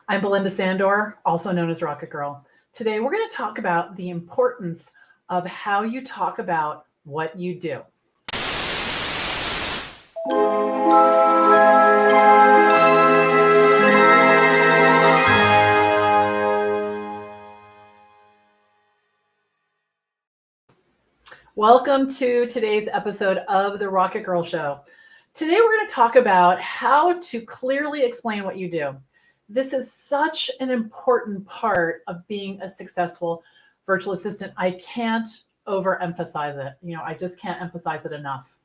I'm Belinda Sandor, also known as Rocket Girl. Today, we're going to talk about the importance of how you talk about what you do. Welcome to today's episode of the Rocket Girl Show. Today, we're going to talk about how to clearly explain what you do. This is such an important part of being a successful virtual assistant. I can't overemphasize it. I just can't emphasize it enough.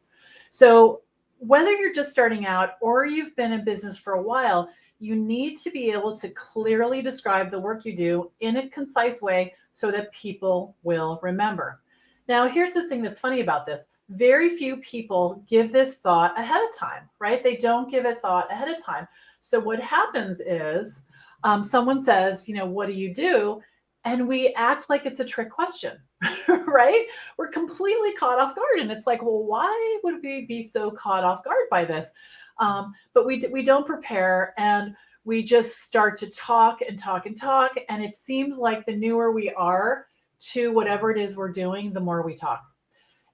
So whether you're just starting out or you've been in business for a while, you need to be able to clearly describe the work you do in a concise way so that people will remember. Now, here's the thing that's funny about this. Very few people give this thought ahead of time, right? They don't give it thought ahead of time. So what happens is someone says, what do you do? And we act like it's a trick question, right? We're completely caught off guard. And it's like, well, why would we be so caught off guard by this? But we don't prepare, and we just start to talk and talk and talk. And it seems like the newer we are to whatever it is we're doing, the more we talk.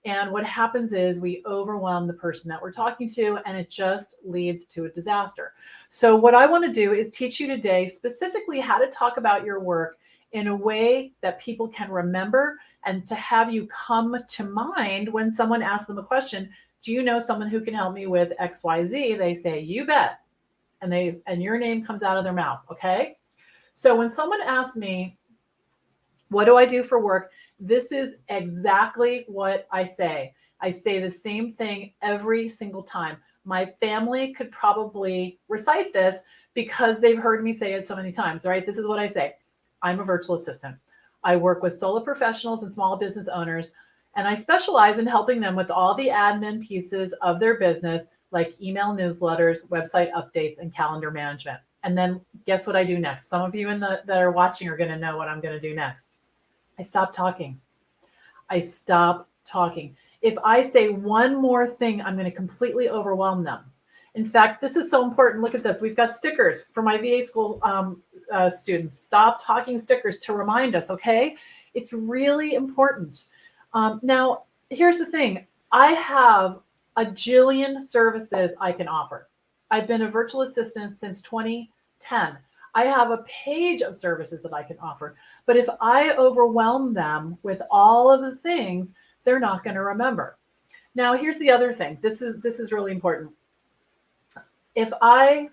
And what happens is we overwhelm the person that we're talking to, and it just leads to a disaster. So what I want to do is teach you today specifically how to talk about your work in a way that people can remember, and to have you come to mind when someone asks them a question. Do you know someone who can help me with XYZ? They say, you bet. And your name comes out of their mouth. Okay. So when someone asks me, what do I do for work? This is exactly what I say. I say the same thing every single time. My family could probably recite this because they've heard me say it so many times, right? This is what I say. I'm a virtual assistant. I work with solo professionals and small business owners, and I specialize in helping them with all the admin pieces of their business, like email newsletters, website updates, and calendar management. And then guess what I do next? Some of you that are watching are going to know what I'm going to do next. I stop talking. I stop talking. If I say one more thing, I'm going to completely overwhelm them. In fact, this is so important. Look at this. We've got stickers for my VA school students. Stop talking stickers to remind us, okay? It's really important. Now, here's the thing. I have a jillion services I can offer. I've been a virtual assistant since 2010. I have a page of services that I can offer. But if I overwhelm them with all of the things, they're not going to remember. Now, here's the other thing. This is really important. If I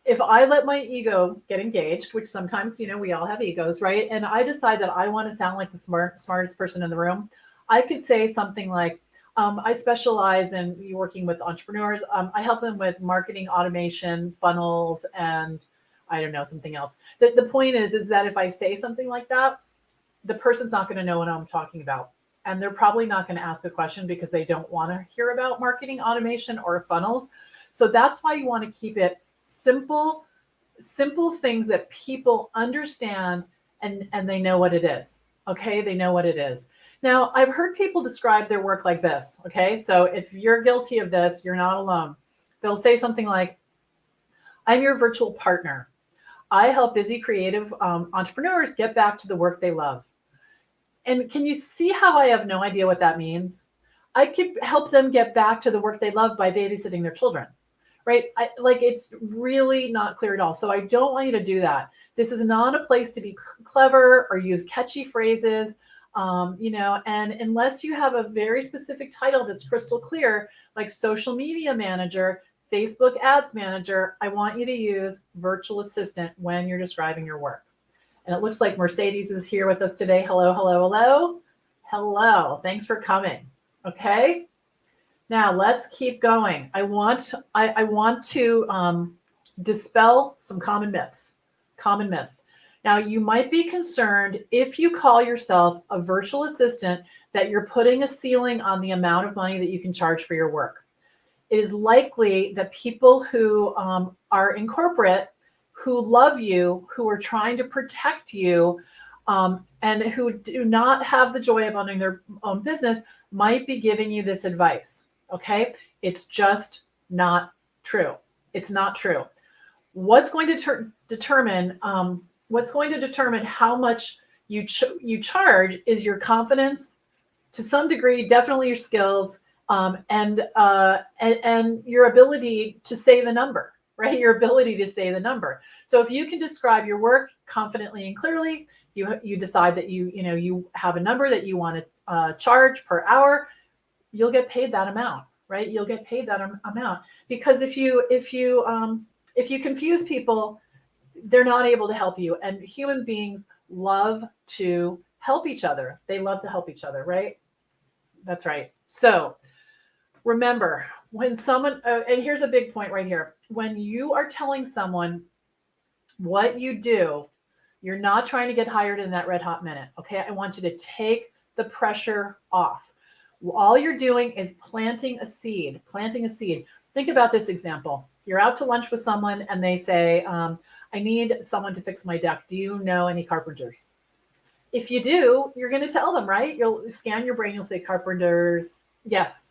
let my ego get engaged, which sometimes, we all have egos, right? And I decide that I want to sound like the smartest person in the room, I could say something like, I specialize in working with entrepreneurs. I help them with marketing automation, funnels, and I don't know, something else. The point is that if I say something like that, the person's not going to know what I'm talking about. And they're probably not going to ask a question because they don't want to hear about marketing automation or funnels. So that's why you want to keep it simple things that people understand, and they know what it is. Okay, they know what it is. Now, I've heard people describe their work like this. Okay, so if you're guilty of this, you're not alone. They'll say something like, I'm your virtual partner. I help busy creative entrepreneurs get back to the work they love. And can you see how I have no idea what that means? I could help them get back to the work they love by babysitting their children, right? It's really not clear at all. So I don't want you to do that. This is not a place to be clever or use catchy phrases, and unless you have a very specific title that's crystal clear, like social media manager, Facebook ads manager, I want you to use virtual assistant when you're describing your work. And it looks like Mercedes is here with us today. Hello, hello, hello. Hello. Thanks for coming. Okay. Now let's keep going. I want to dispel some common myths. Now, you might be concerned if you call yourself a virtual assistant that you're putting a ceiling on the amount of money that you can charge for your work. It is likely that people who are in who love you, who are trying to protect you, and who do not have the joy of owning their own business might be giving you this advice. Okay? It's just not true. It's not true. What's going to determine how much you charge is your confidence, to some degree, definitely your skills, and your ability to say the number, right? Your ability to say the number. So if you can describe your work confidently and clearly, you decide that you have a number that you want to charge per hour, you'll get paid that amount, right? You'll get paid that amount, because if you confuse people, they're not able to help you. And human beings love to help each other. They love to help each other, right? That's right. So remember, when someone, and here's a big point right here. When you are telling someone what you do, you're not trying to get hired in that red hot minute. Okay. I want you to take the pressure off. All you're doing is planting a seed. Think about this example. You're out to lunch with someone and they say, I need someone to fix my deck. Do you know any carpenters? If you do, you're going to tell them, right? You'll scan your brain. You'll say carpenters. Yes.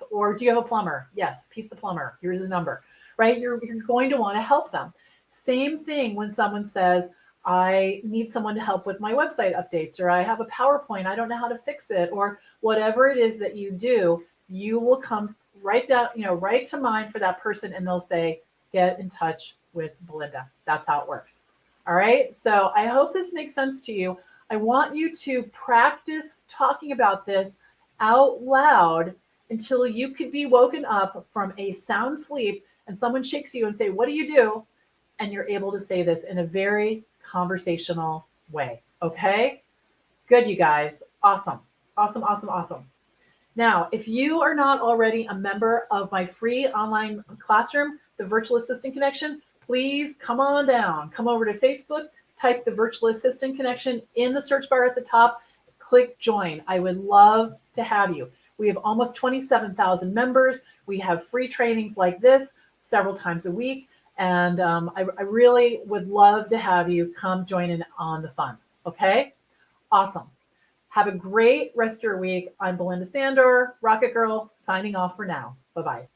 Or do you have a plumber? Yes. Pete the plumber. Here's his number, right? You're going to want to help them. Same thing when someone says, I need someone to help with my website updates, or I have a PowerPoint, I don't know how to fix it, or whatever it is that you do, you will come right to mind for that person, and they'll say, get in touch with Belinda. That's how it works. All right. So I hope this makes sense to you. I want you to practice talking about this out loud until you could be woken up from a sound sleep and someone shakes you and say, what do you do? And you're able to say this in a very conversational way. Okay? Good, you guys. Awesome. Now, if you are not already a member of my free online classroom, the Virtual Assistant Connection, please come on down. Come over to Facebook, type the Virtual Assistant Connection in the search bar at the top, click join. I would love to have you. We have almost 27,000 members. We have free trainings like this several times a week. And I really would love to have you come join in on the fun. Okay? Awesome. Have a great rest of your week. I'm Belinda Sandor, Rocket Girl, signing off for now. Bye-bye.